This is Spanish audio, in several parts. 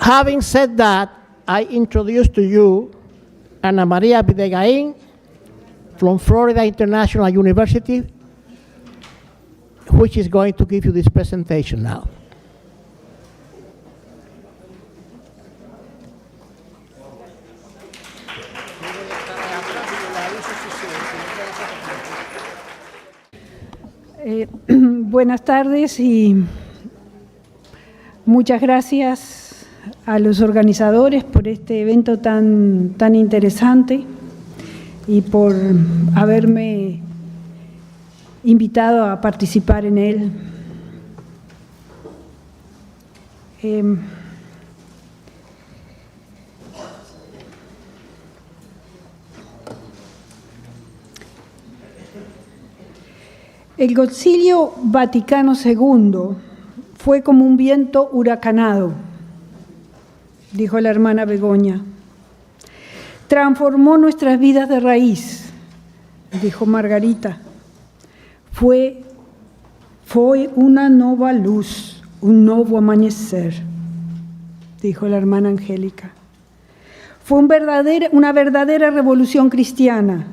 Having said that, I introduce to you Ana Maria Videgain from Florida International University, which is going to give you this presentation now. Buenas tardes y muchas gracias a los organizadores por este evento tan interesante y por haberme invitado a participar en él. El Concilio Vaticano II fue como un viento huracanado, dijo la hermana Begoña. Transformó nuestras vidas de raíz, dijo Margarita. Fue una nueva luz, un nuevo amanecer, dijo la hermana Angélica. Fue una verdadera revolución cristiana,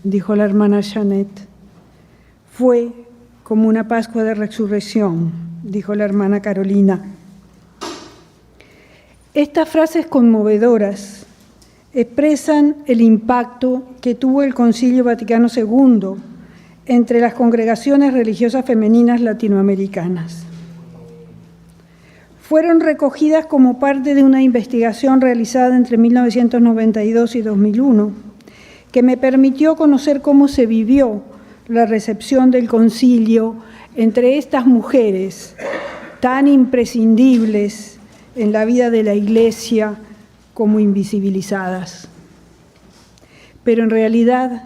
dijo la hermana Janet. Fue como una Pascua de Resurrección, dijo la hermana Carolina. Estas frases conmovedoras expresan el impacto que tuvo el Concilio Vaticano II entre las congregaciones religiosas femeninas latinoamericanas. Fueron recogidas como parte de una investigación realizada entre 1992 y 2001, que me permitió conocer cómo se vivió la recepción del concilio entre estas mujeres tan imprescindibles en la vida de la Iglesia como invisibilizadas. Pero en realidad,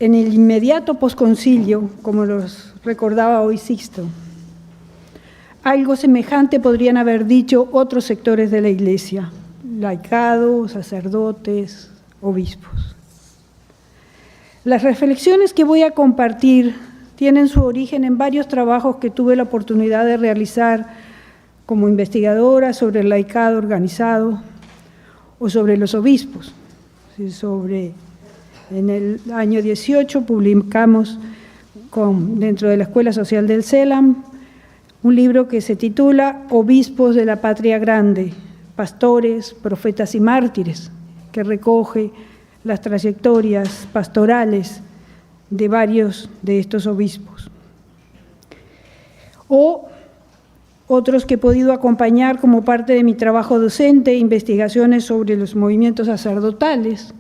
en el inmediato posconcilio, como los recordaba hoy Sixto, algo semejante podrían haber dicho otros sectores de la Iglesia, laicados, sacerdotes, obispos. Las reflexiones que voy a compartir tienen su origen en varios trabajos que tuve la oportunidad de realizar como investigadora sobre el laicado organizado o sobre los obispos. En el año 18 publicamos dentro de la Escuela Social del CELAM un libro que se titula Obispos de la Patria Grande, Pastores, Profetas y Mártires, que recoge las trayectorias pastorales de varios de estos obispos. O otros que he podido acompañar como parte de mi trabajo docente, investigaciones sobre los movimientos sacerdotales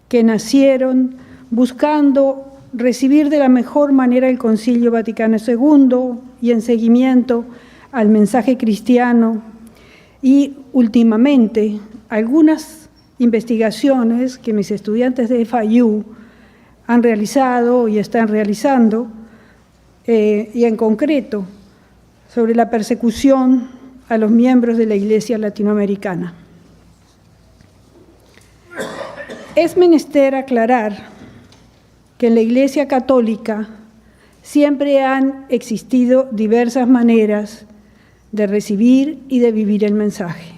que nacieron buscando recibir de la mejor manera el Concilio Vaticano II y en seguimiento al mensaje cristiano y últimamente algunas investigaciones que mis estudiantes de FIU han realizado y están realizando, y en concreto sobre la persecución a los miembros de la Iglesia latinoamericana. Es menester aclarar que en la Iglesia católica siempre han existido diversas maneras de recibir y de vivir el mensaje.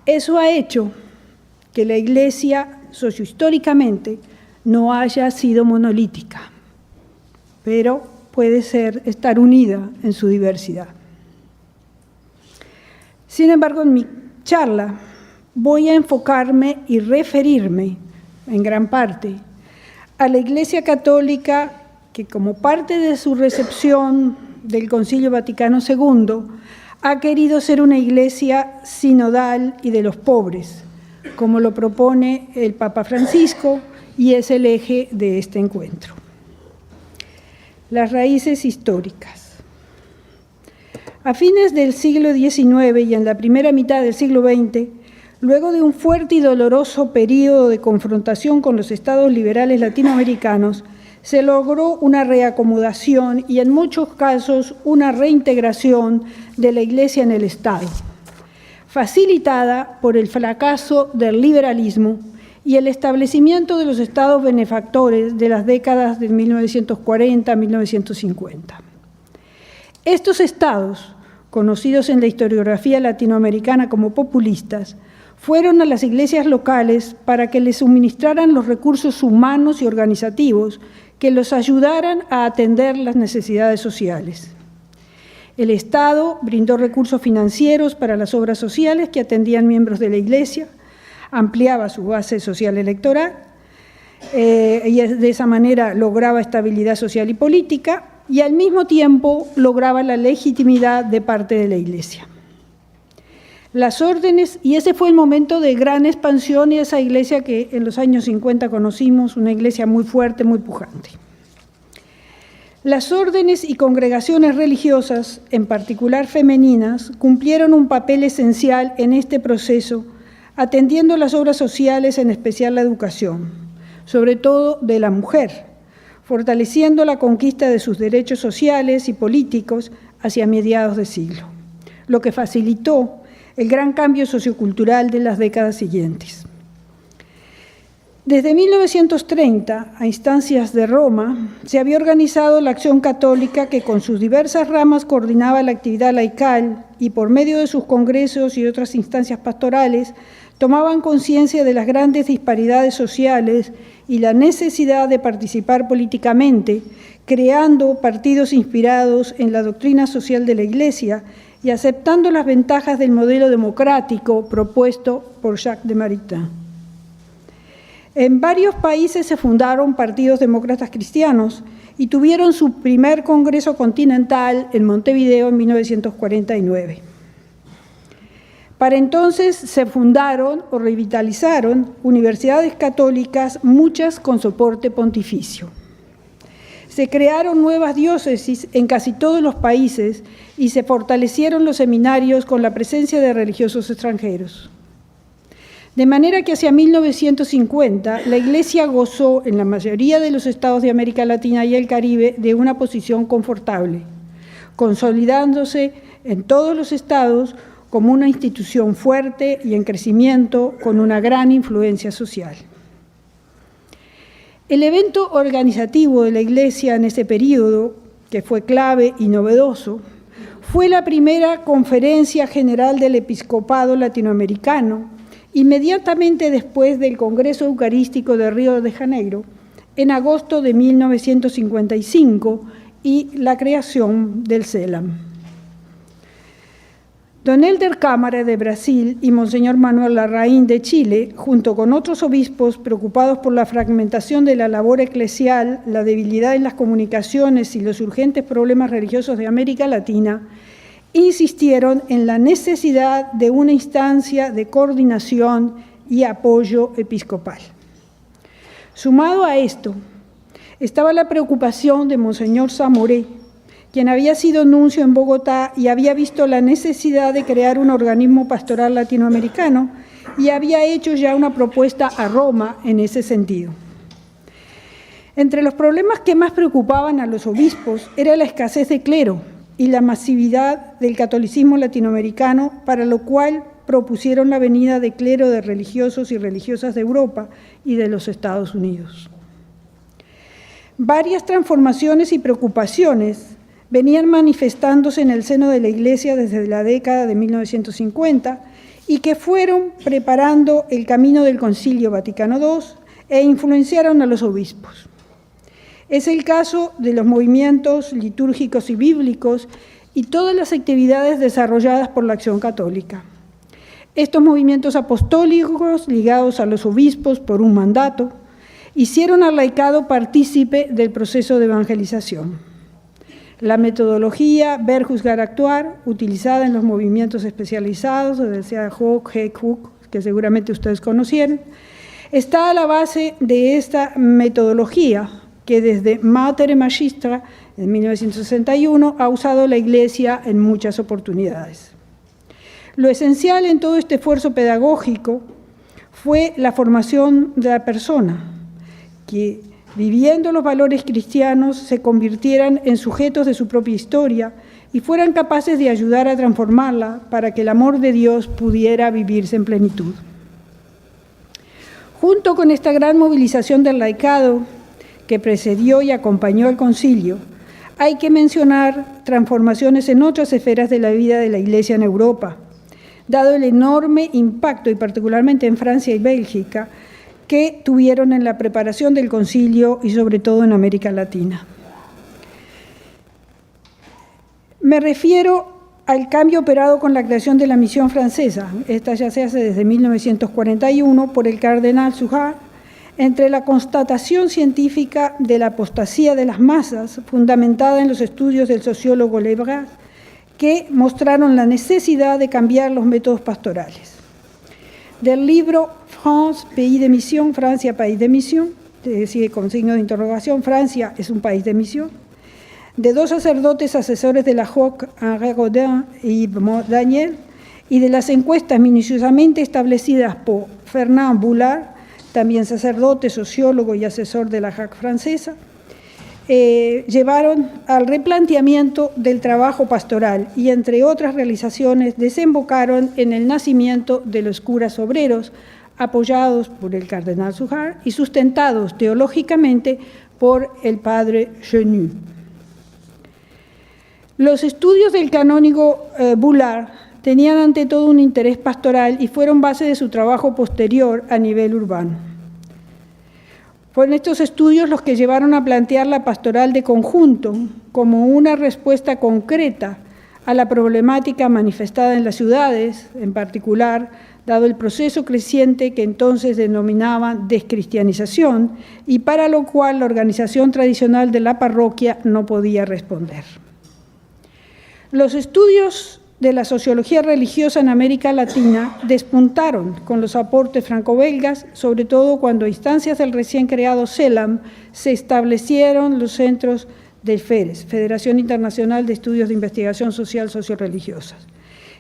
Eso ha hecho que la Iglesia sociohistóricamente no haya sido monolítica, pero puede estar unida en su diversidad. Sin embargo, en mi charla voy a enfocarme y referirme, en gran parte, a la Iglesia católica que, como parte de su recepción del Concilio Vaticano II, ha querido ser una iglesia sinodal y de los pobres, como lo propone el Papa Francisco, y es el eje de este encuentro. Las raíces históricas. A fines del siglo XIX y en la primera mitad del siglo XX, luego de un fuerte y doloroso periodo de confrontación con los estados liberales latinoamericanos, se logró una reacomodación y en muchos casos una reintegración de la Iglesia en el Estado, facilitada por el fracaso del liberalismo y el establecimiento de los estados benefactores de las décadas de 1940 a 1950. Estos estados conocidos en la historiografía latinoamericana como populistas, fueron a las iglesias locales para que les suministraran los recursos humanos y organizativos que los ayudaran a atender las necesidades sociales. El Estado brindó recursos financieros para las obras sociales que atendían miembros de la Iglesia, ampliaba su base social electoral y de esa manera lograba estabilidad social y política y al mismo tiempo lograba la legitimidad de parte de la Iglesia. Las órdenes, y ese fue el momento de gran expansión y esa iglesia que en los años 50 conocimos, una iglesia muy fuerte, muy pujante. Las órdenes y congregaciones religiosas, en particular femeninas, cumplieron un papel esencial en este proceso, atendiendo las obras sociales, en especial la educación, sobre todo de la mujer, fortaleciendo la conquista de sus derechos sociales y políticos hacia mediados de siglo, lo que facilitó el gran cambio sociocultural de las décadas siguientes. Desde 1930, a instancias de Roma, se había organizado la Acción Católica que con sus diversas ramas coordinaba la actividad laical y por medio de sus congresos y otras instancias pastorales tomaban conciencia de las grandes disparidades sociales y la necesidad de participar políticamente, creando partidos inspirados en la doctrina social de la Iglesia y aceptando las ventajas del modelo democrático propuesto por Jacques de Maritain. En varios países se fundaron partidos demócratas cristianos y tuvieron su primer congreso continental en Montevideo en 1949. Para entonces se fundaron o revitalizaron universidades católicas, muchas con soporte pontificio. Se crearon nuevas diócesis en casi todos los países y se fortalecieron los seminarios con la presencia de religiosos extranjeros. De manera que hacia 1950 la Iglesia gozó en la mayoría de los estados de América Latina y el Caribe de una posición confortable, consolidándose en todos los estados como una institución fuerte y en crecimiento con una gran influencia social. El evento organizativo de la Iglesia en ese periodo, que fue clave y novedoso, fue la primera Conferencia General del Episcopado Latinoamericano, inmediatamente después del Congreso Eucarístico de Río de Janeiro, en agosto de 1955, y la creación del CELAM. Don Helder Cámara de Brasil y Monseñor Manuel Larraín de Chile, junto con otros obispos preocupados por la fragmentación de la labor eclesial, la debilidad en las comunicaciones y los urgentes problemas religiosos de América Latina, insistieron en la necesidad de una instancia de coordinación y apoyo episcopal. Sumado a esto, estaba la preocupación de Monseñor Zamoré, quien había sido nuncio en Bogotá y había visto la necesidad de crear un organismo pastoral latinoamericano y había hecho ya una propuesta a Roma en ese sentido. Entre los problemas que más preocupaban a los obispos era la escasez de clero y la masividad del catolicismo latinoamericano, para lo cual propusieron la venida de clero de religiosos y religiosas de Europa y de los Estados Unidos. Varias transformaciones y preocupaciones venían manifestándose en el seno de la Iglesia desde la década de 1950 y que fueron preparando el camino del Concilio Vaticano II e influenciaron a los obispos. Es el caso de los movimientos litúrgicos y bíblicos y todas las actividades desarrolladas por la Acción Católica. Estos movimientos apostólicos, ligados a los obispos por un mandato, hicieron al laicado partícipe del proceso de evangelización. La metodología Ver, Juzgar, Actuar, utilizada en los movimientos especializados, decía Hook, que seguramente ustedes conocieron, está a la base de esta metodología que desde Mater et Magistra, en 1961, ha usado la Iglesia en muchas oportunidades. Lo esencial en todo este esfuerzo pedagógico fue la formación de la persona, que viviendo los valores cristianos se convirtieran en sujetos de su propia historia y fueran capaces de ayudar a transformarla para que el amor de Dios pudiera vivirse en plenitud. Junto con esta gran movilización del laicado que precedió y acompañó al concilio, hay que mencionar transformaciones en otras esferas de la vida de la Iglesia en Europa, dado el enorme impacto, y particularmente en Francia y Bélgica, que tuvieron en la preparación del concilio y sobre todo en América Latina. Me refiero al cambio operado con la creación de la misión francesa. Esta ya se hace desde 1941 por el cardenal Suard, entre la constatación científica de la apostasía de las masas, fundamentada en los estudios del sociólogo Lebras, que mostraron la necesidad de cambiar los métodos pastorales. Del libro France, Pays de Mission, Francia, País de Misión, sigue con signo de interrogación, Francia es un país de misión, de dos sacerdotes asesores de la JOC, Henri Rodin y Yves Daniel, y de las encuestas minuciosamente establecidas por Fernand Boulard, también sacerdote, sociólogo y asesor de la JAC francesa, llevaron al replanteamiento del trabajo pastoral y, entre otras realizaciones, desembocaron en el nacimiento de los curas obreros, apoyados por el cardenal Suard y sustentados teológicamente por el padre Chenu. Los estudios del canónigo Boulard tenían ante todo un interés pastoral y fueron base de su trabajo posterior a nivel urbano. Fueron estos estudios los que llevaron a plantear la pastoral de conjunto como una respuesta concreta a la problemática manifestada en las ciudades, en particular, dado el proceso creciente que entonces denominaban descristianización y para lo cual la organización tradicional de la parroquia no podía responder. Los estudios de la sociología religiosa en América Latina despuntaron con los aportes franco-belgas, sobre todo cuando a instancias del recién creado CELAM se establecieron los centros del FERES, Federación Internacional de Estudios de Investigación Social Socio-Religiosas,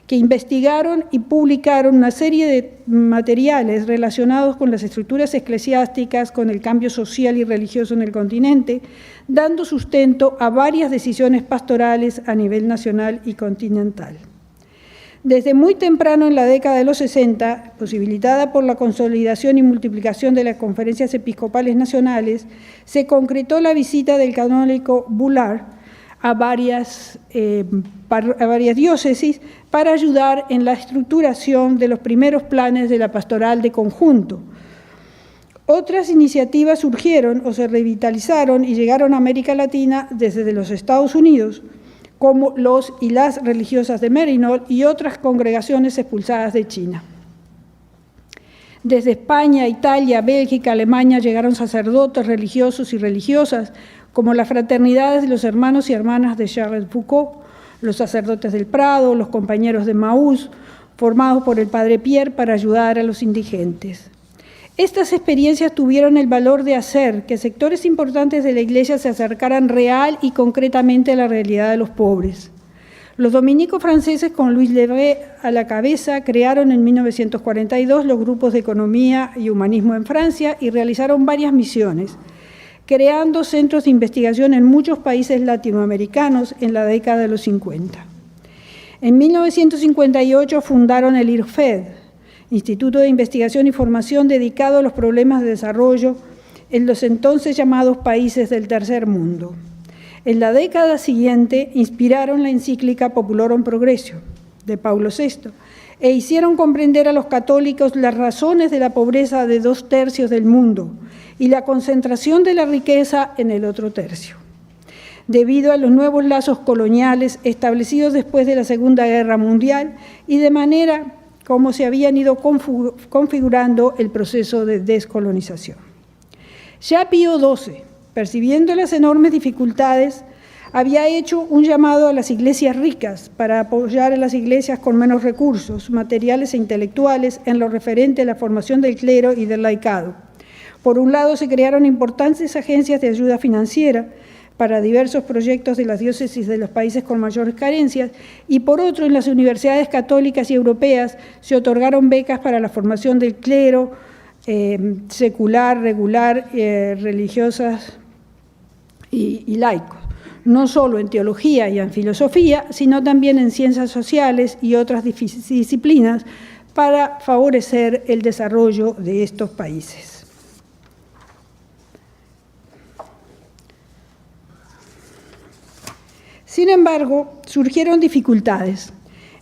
que investigaron y publicaron una serie de materiales relacionados con las estructuras eclesiásticas, con el cambio social y religioso en el continente, dando sustento a varias decisiones pastorales a nivel nacional y continental. Desde muy temprano en la década de los 60, posibilitada por la consolidación y multiplicación de las conferencias episcopales nacionales, se concretó la visita del canónigo Boulard a varias diócesis para ayudar en la estructuración de los primeros planes de la pastoral de conjunto. Otras iniciativas surgieron o se revitalizaron y llegaron a América Latina desde los Estados Unidos, como los y las religiosas de Merinol y otras congregaciones expulsadas de China. Desde España, Italia, Bélgica, Alemania llegaron sacerdotes religiosos y religiosas, como las fraternidades de los hermanos y hermanas de Charles Foucault, los sacerdotes del Prado, los compañeros de Maús, formados por el padre Pierre para ayudar a los indigentes. Estas experiencias tuvieron el valor de hacer que sectores importantes de la Iglesia se acercaran real y concretamente a la realidad de los pobres. Los dominicos franceses, con Louis Lebret a la cabeza, crearon en 1942 los grupos de economía y humanismo en Francia y realizaron varias misiones, creando centros de investigación en muchos países latinoamericanos en la década de los 50. En 1958 fundaron el IRFED, Instituto de Investigación y Formación dedicado a los problemas de desarrollo en los entonces llamados países del tercer mundo. En la década siguiente inspiraron la encíclica Populorum Progressio de Paulo VI e hicieron comprender a los católicos las razones de la pobreza de 2/3 del mundo y la concentración de la riqueza en el otro tercio, debido a los nuevos lazos coloniales establecidos después de la Segunda Guerra Mundial y de manera como se habían ido configurando el proceso de descolonización. Ya Pío XII, percibiendo las enormes dificultades, había hecho un llamado a las iglesias ricas para apoyar a las iglesias con menos recursos materiales e intelectuales en lo referente a la formación del clero y del laicado. Por un lado, se crearon importantes agencias de ayuda financiera para diversos proyectos de las diócesis de los países con mayores carencias, y por otro, en las universidades católicas y europeas se otorgaron becas para la formación del clero secular, regular, religiosas y laicos, no solo en teología y en filosofía, sino también en ciencias sociales y otras disciplinas para favorecer el desarrollo de estos países. Sin embargo, surgieron dificultades.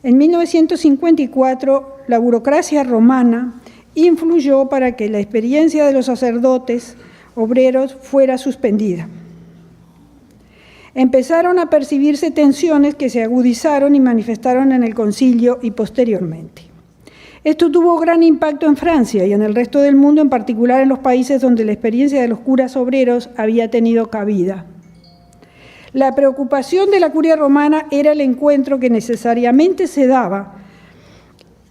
En 1954, la burocracia romana influyó para que la experiencia de los sacerdotes obreros fuera suspendida. Empezaron a percibirse tensiones que se agudizaron y manifestaron en el concilio y posteriormente. Esto tuvo gran impacto en Francia y en el resto del mundo, en particular en los países donde la experiencia de los curas obreros había tenido cabida. La preocupación de la curia romana era el encuentro que necesariamente se daba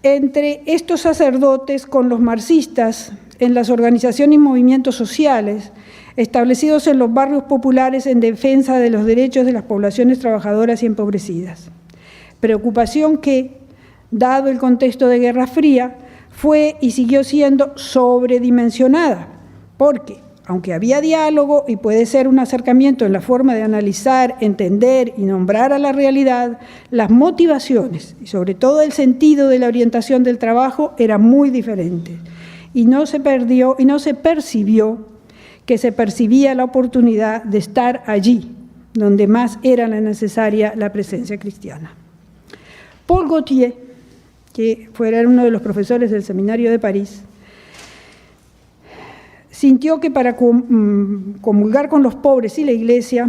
entre estos sacerdotes con los marxistas en las organizaciones y movimientos sociales establecidos en los barrios populares en defensa de los derechos de las poblaciones trabajadoras y empobrecidas. Preocupación que, dado el contexto de Guerra Fría, fue y siguió siendo sobredimensionada, porque, aunque había diálogo y puede ser un acercamiento en la forma de analizar, entender y nombrar a la realidad, las motivaciones y sobre todo el sentido de la orientación del trabajo eran muy diferentes y no se percibió que se percibía la oportunidad de estar allí, donde más era necesaria la presencia cristiana. Paul Gautier, que fuera uno de los profesores del Seminario de París, sintió que para comulgar con los pobres y la Iglesia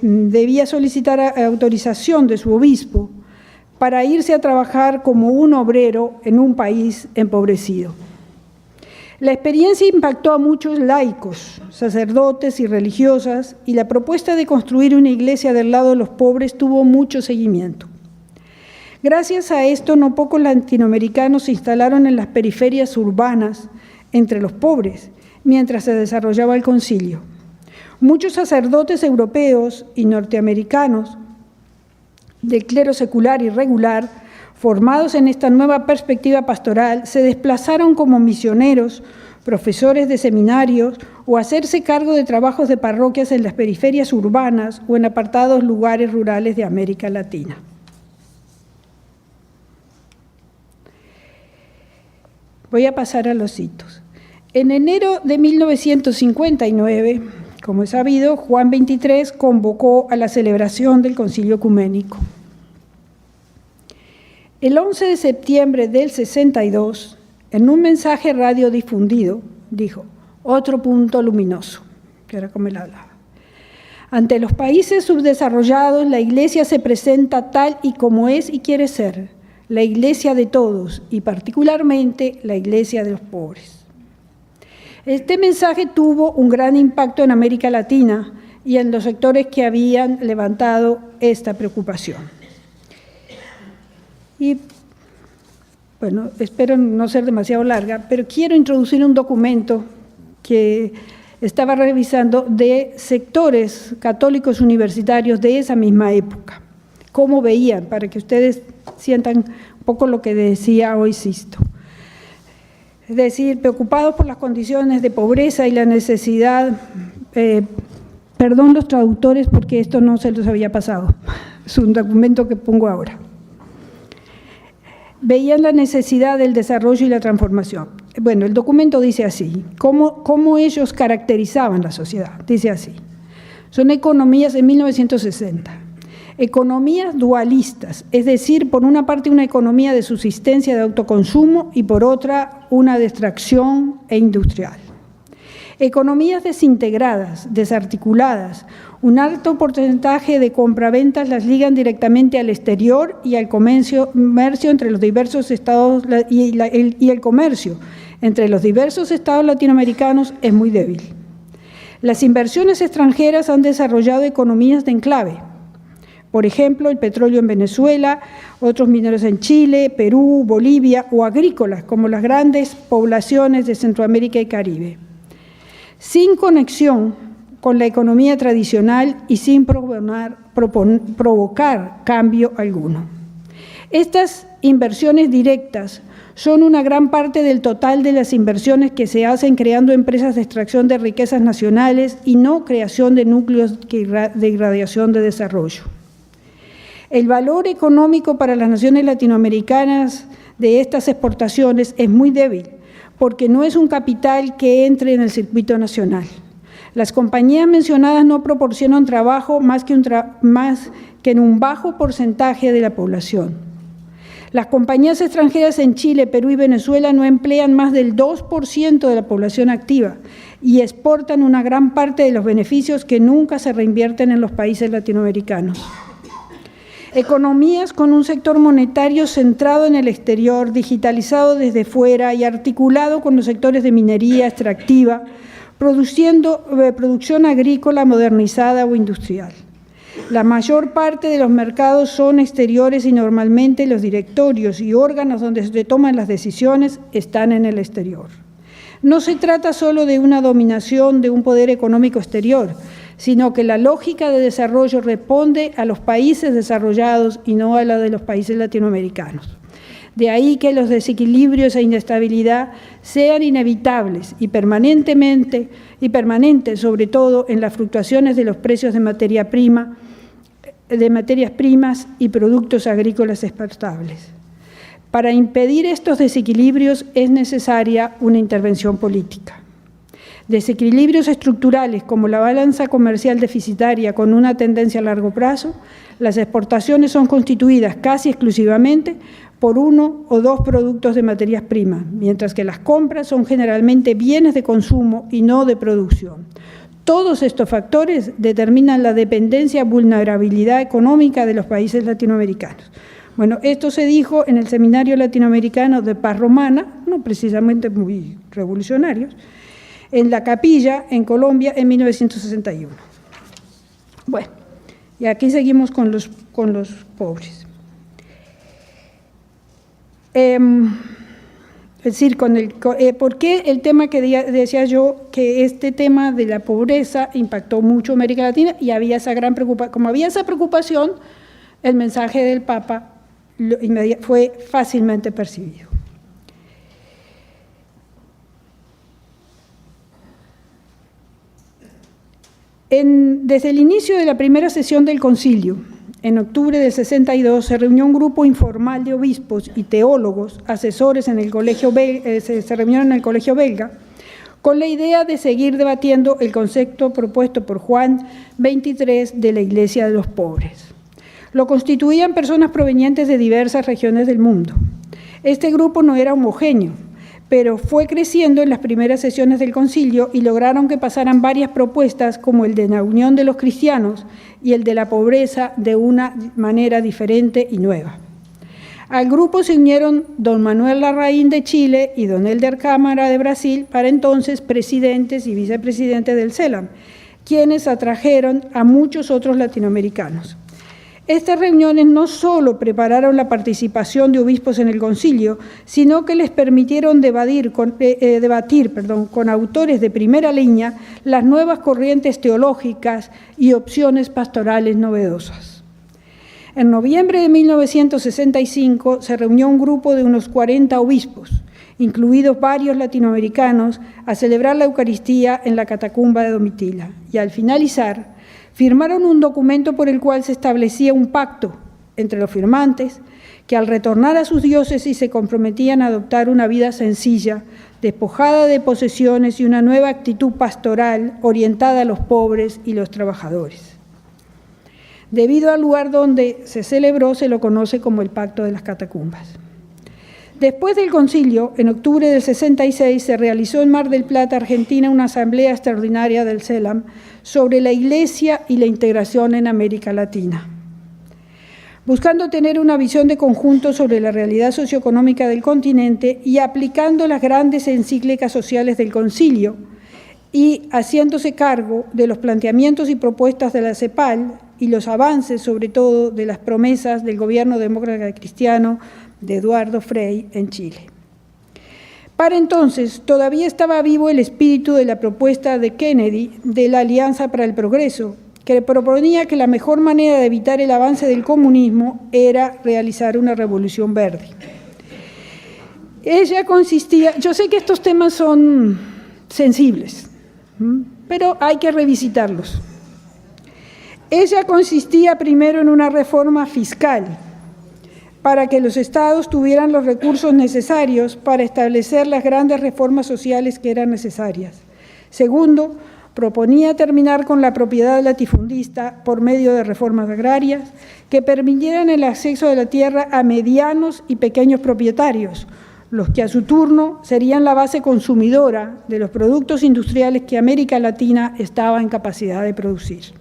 debía solicitar autorización de su obispo para irse a trabajar como un obrero en un país empobrecido. La experiencia impactó a muchos laicos, sacerdotes y religiosas, y la propuesta de construir una iglesia del lado de los pobres tuvo mucho seguimiento. Gracias a esto, no pocos latinoamericanos se instalaron en las periferias urbanas entre los pobres, mientras se desarrollaba el concilio. Muchos sacerdotes europeos y norteamericanos del clero secular y regular, formados en esta nueva perspectiva pastoral, se desplazaron como misioneros, profesores de seminarios o a hacerse cargo de trabajos de parroquias en las periferias urbanas o en apartados lugares rurales de América Latina. Voy a pasar a los hitos. En enero de 1959, como es sabido, Juan XXIII convocó a la celebración del Concilio Ecuménico. El 11 de septiembre del 62, en un mensaje radiodifundido, dijo: otro punto luminoso, que era como él hablaba. Ante los países subdesarrollados, la Iglesia se presenta tal y como es y quiere ser, la Iglesia de todos y particularmente la Iglesia de los pobres. Este mensaje tuvo un gran impacto en América Latina y en los sectores que habían levantado esta preocupación. Y, bueno, espero no ser demasiado larga, pero quiero introducir un documento que estaba revisando de sectores católicos universitarios de esa misma época. Cómo veían, para que ustedes sientan un poco lo que decía hoy Sisto. Es decir, preocupados por las condiciones de pobreza y la necesidad, perdón los traductores porque esto no se los había pasado, es un documento que pongo ahora. Veían la necesidad del desarrollo y la transformación. Bueno, el documento dice así, ¿cómo ellos caracterizaban la sociedad? Dice así, son economías en 1960, economías dualistas, es decir, por una parte una economía de subsistencia de autoconsumo y por otra una de extracción e industrial. Economías desintegradas, desarticuladas, un alto porcentaje de compraventas las ligan directamente al exterior y al comercio entre los diversos estados y el comercio entre los diversos estados latinoamericanos es muy débil. Las inversiones extranjeras han desarrollado economías de enclave. Por ejemplo, el petróleo en Venezuela, otros mineros en Chile, Perú, Bolivia o agrícolas como las grandes poblaciones de Centroamérica y Caribe. Sin conexión con la economía tradicional y sin provocar cambio alguno. Estas inversiones directas son una gran parte del total de las inversiones que se hacen creando empresas de extracción de riquezas nacionales y no creación de núcleos de irradiación de desarrollo. El valor económico para las naciones latinoamericanas de estas exportaciones es muy débil, porque no es un capital que entre en el circuito nacional. Las compañías mencionadas no proporcionan trabajo más que en un bajo porcentaje de la población. Las compañías extranjeras en Chile, Perú y Venezuela no emplean más del 2% de la población activa y exportan una gran parte de los beneficios que nunca se reinvierten en los países latinoamericanos. Economías con un sector monetario centrado en el exterior, digitalizado desde fuera y articulado con los sectores de minería extractiva, producción agrícola modernizada o industrial. La mayor parte de los mercados son exteriores y normalmente los directorios y órganos donde se toman las decisiones están en el exterior. No se trata solo de una dominación de un poder económico exterior, sino que la lógica de desarrollo responde a los países desarrollados y no a la de los países latinoamericanos. De ahí que los desequilibrios e inestabilidad sean inevitables y permanentes, sobre todo en las fluctuaciones de los precios de materias primas y productos agrícolas exportables. Para impedir estos desequilibrios es necesaria una intervención política. Desequilibrios estructurales como la balanza comercial deficitaria con una tendencia a largo plazo, las exportaciones son constituidas casi exclusivamente por uno o dos productos de materias primas, mientras que las compras son generalmente bienes de consumo y no de producción. Todos estos factores determinan la dependencia y vulnerabilidad económica de los países latinoamericanos. Bueno, esto se dijo en el Seminario Latinoamericano de Paz Romana, no precisamente muy revolucionarios, en La Capilla, en Colombia, en 1961. Bueno, y aquí seguimos con los pobres. Es decir, ¿por qué el tema que decía yo, que este tema de la pobreza impactó mucho en América Latina y había esa gran preocupación? Como había esa preocupación, el mensaje del Papa fue fácilmente percibido. Desde el inicio de la primera sesión del concilio, en octubre del 62, se reunió un grupo informal de obispos y teólogos, asesores en el colegio se reunieron en el colegio belga, con la idea de seguir debatiendo el concepto propuesto por Juan 23 de la Iglesia de los Pobres. Lo constituían personas provenientes de diversas regiones del mundo. Este grupo no era homogéneo, pero fue creciendo en las primeras sesiones del concilio y lograron que pasaran varias propuestas como el de la unión de los cristianos y el de la pobreza de una manera diferente y nueva. Al grupo se unieron don Manuel Larraín de Chile y don Helder Cámara de Brasil, para entonces presidentes y vicepresidentes del CELAM, quienes atrajeron a muchos otros latinoamericanos. Estas reuniones no solo prepararon la participación de obispos en el concilio, sino que les permitieron debatir con autores de primera línea las nuevas corrientes teológicas y opciones pastorales novedosas. En noviembre de 1965 se reunió un grupo de unos 40 obispos, incluidos varios latinoamericanos, a celebrar la Eucaristía en la catacumba de Domitila. Y al finalizar, firmaron un documento por el cual se establecía un pacto entre los firmantes que al retornar a sus diócesis se comprometían a adoptar una vida sencilla, despojada de posesiones y una nueva actitud pastoral orientada a los pobres y los trabajadores. Debido al lugar donde se celebró, se lo conoce como el Pacto de las Catacumbas. Después del concilio, en octubre del 66, se realizó en Mar del Plata, Argentina, una asamblea extraordinaria del CELAM sobre la Iglesia y la integración en América Latina. Buscando tener una visión de conjunto sobre la realidad socioeconómica del continente y aplicando las grandes encíclicas sociales del concilio y haciéndose cargo de los planteamientos y propuestas de la CEPAL y los avances, sobre todo, de las promesas del gobierno demócrata cristiano de Eduardo Frei en Chile. Para entonces, todavía estaba vivo el espíritu de la propuesta de Kennedy de la Alianza para el Progreso, que proponía que la mejor manera de evitar el avance del comunismo era realizar una revolución verde. Ella consistía, yo sé que estos temas son sensibles, pero hay que revisitarlos. Ella consistía primero en una reforma fiscal, para que los estados tuvieran los recursos necesarios para establecer las grandes reformas sociales que eran necesarias. Segundo, Proponía terminar con la propiedad latifundista por medio de reformas agrarias que permitieran el acceso de la tierra a medianos y pequeños propietarios, los que a su turno serían la base consumidora de los productos industriales que América Latina estaba en capacidad de producir.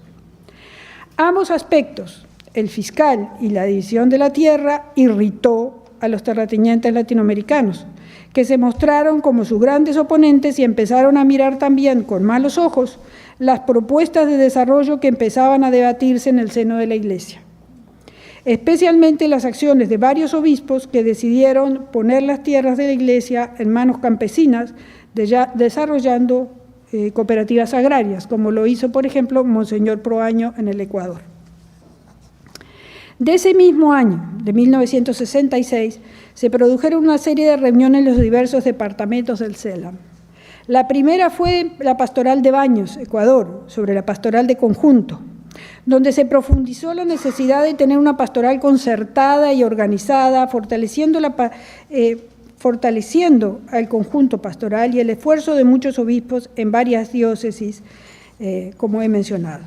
Ambos aspectos, el fiscal y la división de la tierra, irritó a los terratenientes latinoamericanos, que se mostraron como sus grandes oponentes y empezaron a mirar también con malos ojos las propuestas de desarrollo que empezaban a debatirse en el seno de la Iglesia. Especialmente las acciones de varios obispos que decidieron poner las tierras de la Iglesia en manos campesinas, desarrollando cooperativas agrarias, como lo hizo, por ejemplo, Monseñor Proaño en el Ecuador. De ese mismo año, de 1966, se produjeron una serie de reuniones en los diversos departamentos del CELAM. La primera fue la Pastoral de Baños, Ecuador, sobre la Pastoral de Conjunto, donde se profundizó la necesidad de tener una pastoral concertada y organizada, fortaleciendo al conjunto pastoral y el esfuerzo de muchos obispos en varias diócesis, como he mencionado.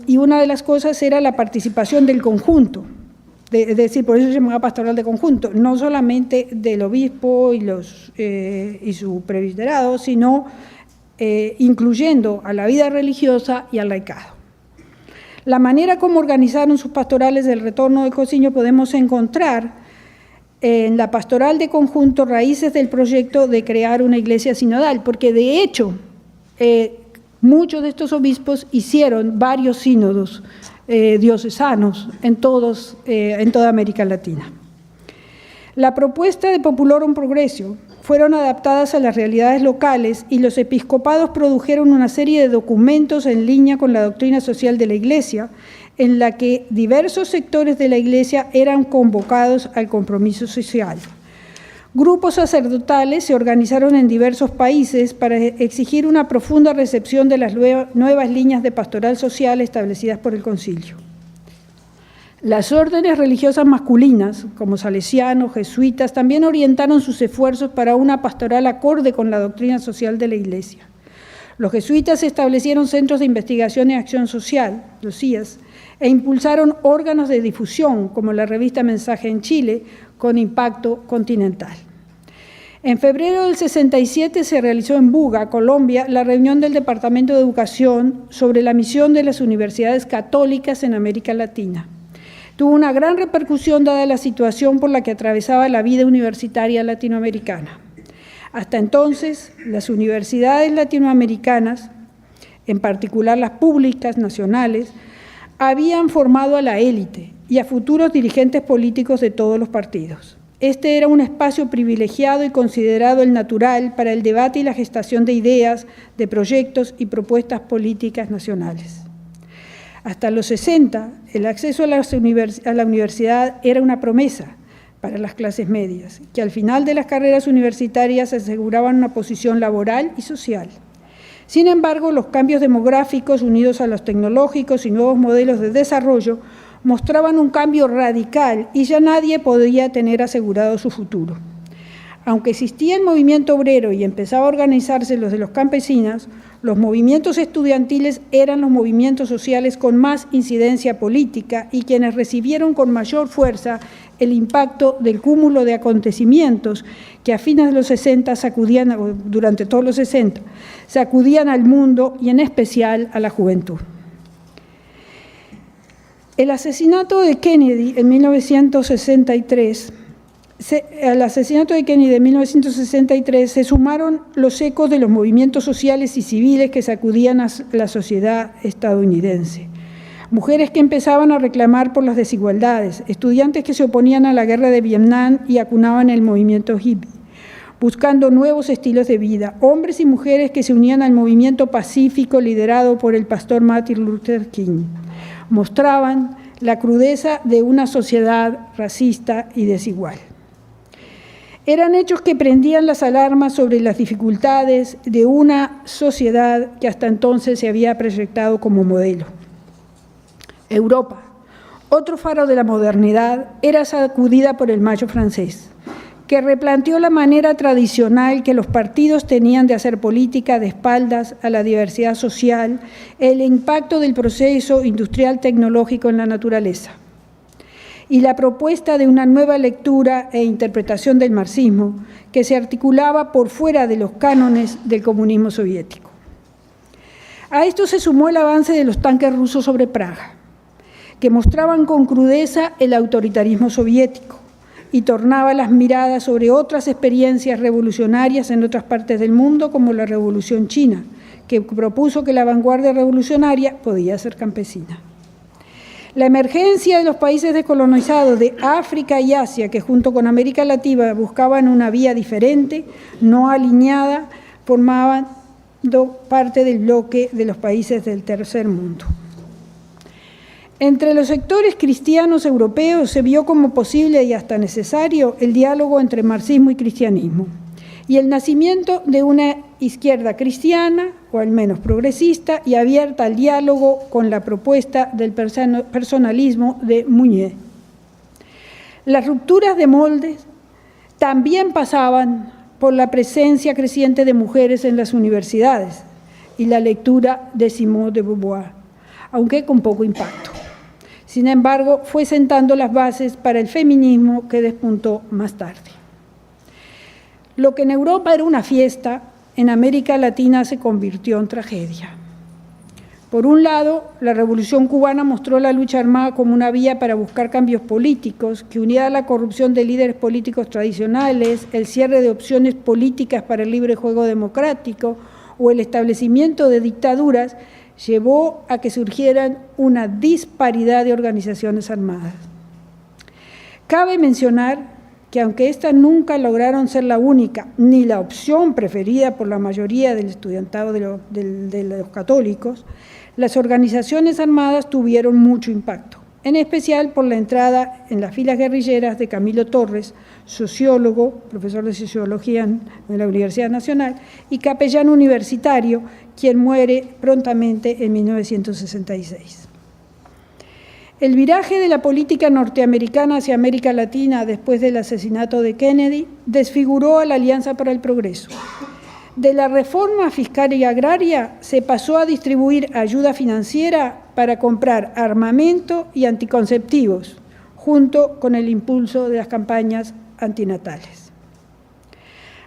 Y una de las cosas era la participación del conjunto, es decir, por eso se llamaba pastoral de conjunto, no solamente del obispo y su presbiterado, sino incluyendo a la vida religiosa y al laicado. La manera como organizaron sus pastorales del retorno de Cousiño podemos encontrar en la pastoral de conjunto raíces del proyecto de crear una iglesia sinodal, porque de hecho muchos de estos obispos hicieron varios sínodos diocesanos en toda América Latina. La propuesta de Populorum Progressio fueron adaptadas a las realidades locales y los episcopados produjeron una serie de documentos en línea con la doctrina social de la Iglesia, en la que diversos sectores de la Iglesia eran convocados al compromiso social. Grupos sacerdotales se organizaron en diversos países para exigir una profunda recepción de las nuevas líneas de pastoral social establecidas por el Concilio. Las órdenes religiosas masculinas, como salesianos, jesuitas, también orientaron sus esfuerzos para una pastoral acorde con la doctrina social de la Iglesia. Los jesuitas establecieron centros de investigación y acción social, los CIAS, e impulsaron órganos de difusión, como la revista Mensaje en Chile, con impacto continental. En febrero del 67 se realizó en Buga, Colombia, la reunión del Departamento de Educación sobre la misión de las universidades católicas en América Latina. Tuvo una gran repercusión dada la situación por la que atravesaba la vida universitaria latinoamericana. Hasta entonces, las universidades latinoamericanas, en particular las públicas nacionales, habían formado a la élite y a futuros dirigentes políticos de todos los partidos. Este era un espacio privilegiado y considerado el natural para el debate y la gestación de ideas, de proyectos y propuestas políticas nacionales. Hasta los 60, el acceso a la universidad era una promesa para las clases medias, que al final de las carreras universitarias aseguraban una posición laboral y social. Sin embargo, los cambios demográficos unidos a los tecnológicos y nuevos modelos de desarrollo mostraban un cambio radical y ya nadie podía tener asegurado su futuro. Aunque existía el movimiento obrero y empezaba a organizarse los de los campesinos, los movimientos estudiantiles eran los movimientos sociales con más incidencia política y quienes recibieron con mayor fuerza el impacto del cúmulo de acontecimientos que a fines de los 60 durante todos los 60, sacudían al mundo y en especial a la juventud. El asesinato de Kennedy en 1963 al asesinato de Kennedy en 1963 se sumaron los ecos de los movimientos sociales y civiles que sacudían a la sociedad estadounidense. Mujeres que empezaban a reclamar por las desigualdades, estudiantes que se oponían a la guerra de Vietnam y acunaban el movimiento hippie, buscando nuevos estilos de vida, hombres y mujeres que se unían al movimiento pacífico liderado por el pastor Martin Luther King. Mostraban la crudeza de una sociedad racista y desigual. Eran hechos que prendían las alarmas sobre las dificultades de una sociedad que hasta entonces se había proyectado como modelo. Europa, otro faro de la modernidad, era sacudida por el mayo francés, que replanteó la manera tradicional que los partidos tenían de hacer política de espaldas a la diversidad social, el impacto del proceso industrial tecnológico en la naturaleza, y la propuesta de una nueva lectura e interpretación del marxismo que se articulaba por fuera de los cánones del comunismo soviético. A esto se sumó el avance de los tanques rusos sobre Praga, que mostraban con crudeza el autoritarismo soviético y tornaba las miradas sobre otras experiencias revolucionarias en otras partes del mundo, como la Revolución China, que propuso que la vanguardia revolucionaria podía ser campesina. La emergencia de los países descolonizados de África y Asia, que junto con América Latina buscaban una vía diferente, no alineada, formaban parte del bloque de los países del tercer mundo. Entre los sectores cristianos europeos se vio como posible y hasta necesario el diálogo entre marxismo y cristianismo, y el nacimiento de una izquierda cristiana, o al menos progresista, y abierta al diálogo con la propuesta del personalismo de Mounier. Las rupturas de moldes también pasaban por la presencia creciente de mujeres en las universidades y la lectura de Simone de Beauvoir, aunque con poco impacto. Sin embargo, fue sentando las bases para el feminismo que despuntó más tarde. Lo que en Europa era una fiesta, en América Latina se convirtió en tragedia. Por un lado, la Revolución cubana mostró la lucha armada como una vía para buscar cambios políticos, que unida a la corrupción de líderes políticos tradicionales, el cierre de opciones políticas para el libre juego democrático o el establecimiento de dictaduras, llevó a que surgieran una disparidad de organizaciones armadas. Cabe mencionar que aunque éstas nunca lograron ser la única ni la opción preferida por la mayoría del estudiantado de los católicos, las organizaciones armadas tuvieron mucho impacto, en especial por la entrada en las filas guerrilleras de Camilo Torres, sociólogo, profesor de sociología en la Universidad Nacional, y capellán universitario, quien muere prontamente en 1966. El viraje de la política norteamericana hacia América Latina después del asesinato de Kennedy desfiguró a la Alianza para el Progreso. De la reforma fiscal y agraria se pasó a distribuir ayuda financiera para comprar armamento y anticonceptivos, junto con el impulso de las campañas antinatales.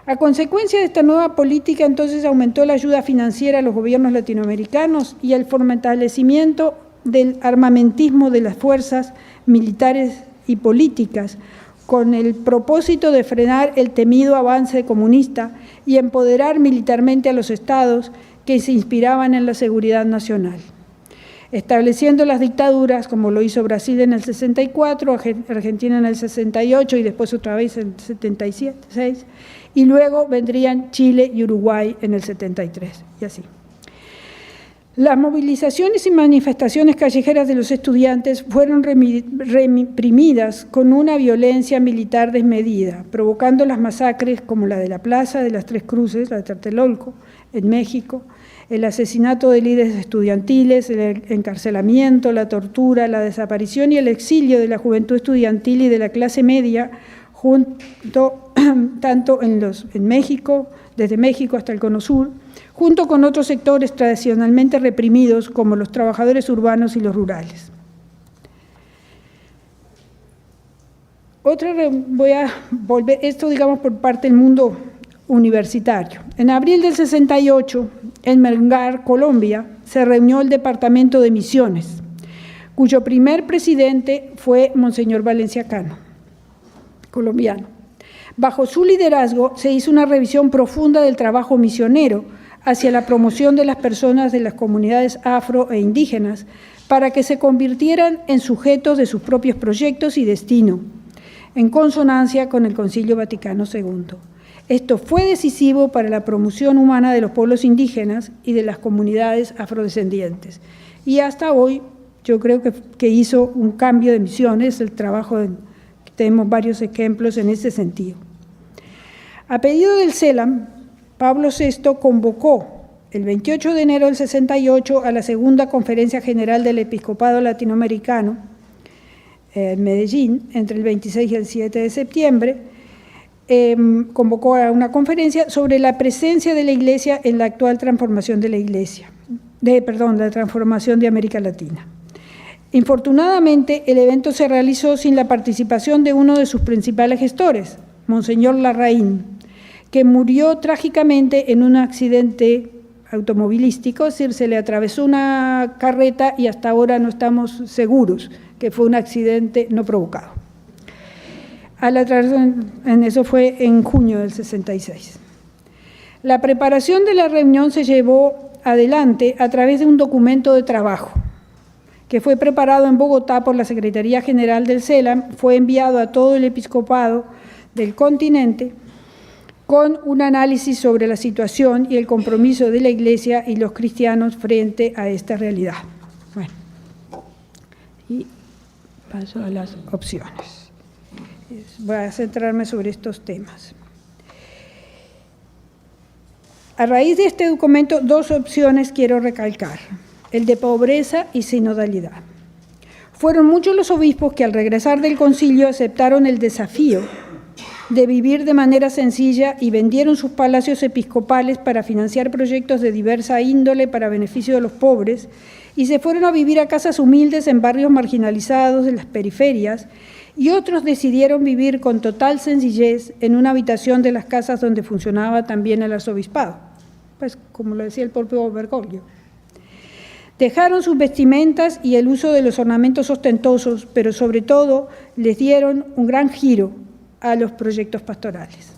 A consecuencia de esta nueva política, entonces, aumentó la ayuda financiera a los gobiernos latinoamericanos y el fortalecimiento del armamentismo de las fuerzas militares y políticas, con el propósito de frenar el temido avance comunista y empoderar militarmente a los estados que se inspiraban en la seguridad nacional, estableciendo las dictaduras, como lo hizo Brasil en el 64, Argentina en el 68 y después otra vez en el 76, y luego vendrían Chile y Uruguay en el 73, y así. Las movilizaciones y manifestaciones callejeras de los estudiantes fueron reprimidas con una violencia militar desmedida, provocando las masacres como la de la Plaza de las Tres Cruces, la de Tlatelolco, en México, el asesinato de líderes estudiantiles, el encarcelamiento, la tortura, la desaparición y el exilio de la juventud estudiantil y de la clase media, tanto en México, desde México hasta el Cono Sur, junto con otros sectores tradicionalmente reprimidos como los trabajadores urbanos y los rurales. Voy a volver, esto digamos por parte del mundo universitario. En abril del 68, en Melgar, Colombia, se reunió el Departamento de Misiones, cuyo primer presidente fue Monseñor Valencia Cano, colombiano. Bajo su liderazgo se hizo una revisión profunda del trabajo misionero hacia la promoción de las personas de las comunidades afro e indígenas para que se convirtieran en sujetos de sus propios proyectos y destino, en consonancia con el Concilio Vaticano II. Esto fue decisivo para la promoción humana de los pueblos indígenas y de las comunidades afrodescendientes. Y hasta hoy yo creo que hizo un cambio de misiones, el trabajo, tenemos varios ejemplos en ese sentido. A pedido del CELAM, Pablo VI convocó el 28 de enero del 68 a la Segunda Conferencia General del Episcopado Latinoamericano en Medellín, entre el 26 y el 7 de septiembre, convocó a una conferencia sobre la presencia de la Iglesia en la actual transformación de la Iglesia, la transformación de América Latina. Infortunadamente, el evento se realizó sin la participación de uno de sus principales gestores, Monseñor Larraín, que murió trágicamente en un accidente automovilístico, es decir, se le atravesó una carreta y hasta ahora no estamos seguros que fue un accidente no provocado. Eso fue en junio del 66. La preparación de la reunión se llevó adelante a través de un documento de trabajo que fue preparado en Bogotá por la Secretaría General del CELAM, fue enviado a todo el episcopado del continente con un análisis sobre la situación y el compromiso de la Iglesia y los cristianos frente a esta realidad. Bueno, y paso a las opciones. Voy a centrarme sobre estos temas. A raíz de este documento, dos opciones quiero recalcar: el de pobreza y sinodalidad. Fueron muchos los obispos que al regresar del concilio aceptaron el desafío de vivir de manera sencilla y vendieron sus palacios episcopales para financiar proyectos de diversa índole para beneficio de los pobres y se fueron a vivir a casas humildes en barrios marginalizados de las periferias, y otros decidieron vivir con total sencillez en una habitación de las casas donde funcionaba también el arzobispado, pues como lo decía el propio Bergoglio. Dejaron sus vestimentas y el uso de los ornamentos ostentosos, pero sobre todo les dieron un gran giro a los proyectos pastorales.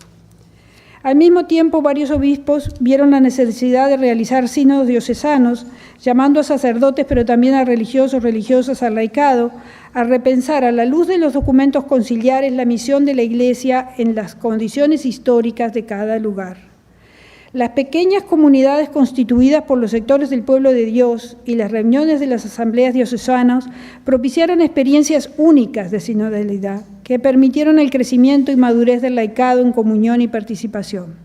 Al mismo tiempo, varios obispos vieron la necesidad de realizar sínodos diocesanos, llamando a sacerdotes, pero también a religiosos, religiosas, al laicado, a repensar a la luz de los documentos conciliares la misión de la Iglesia en las condiciones históricas de cada lugar. Las pequeñas comunidades constituidas por los sectores del pueblo de Dios y las reuniones de las asambleas diocesanas propiciaron experiencias únicas de sinodalidad que permitieron el crecimiento y madurez del laicado en comunión y participación.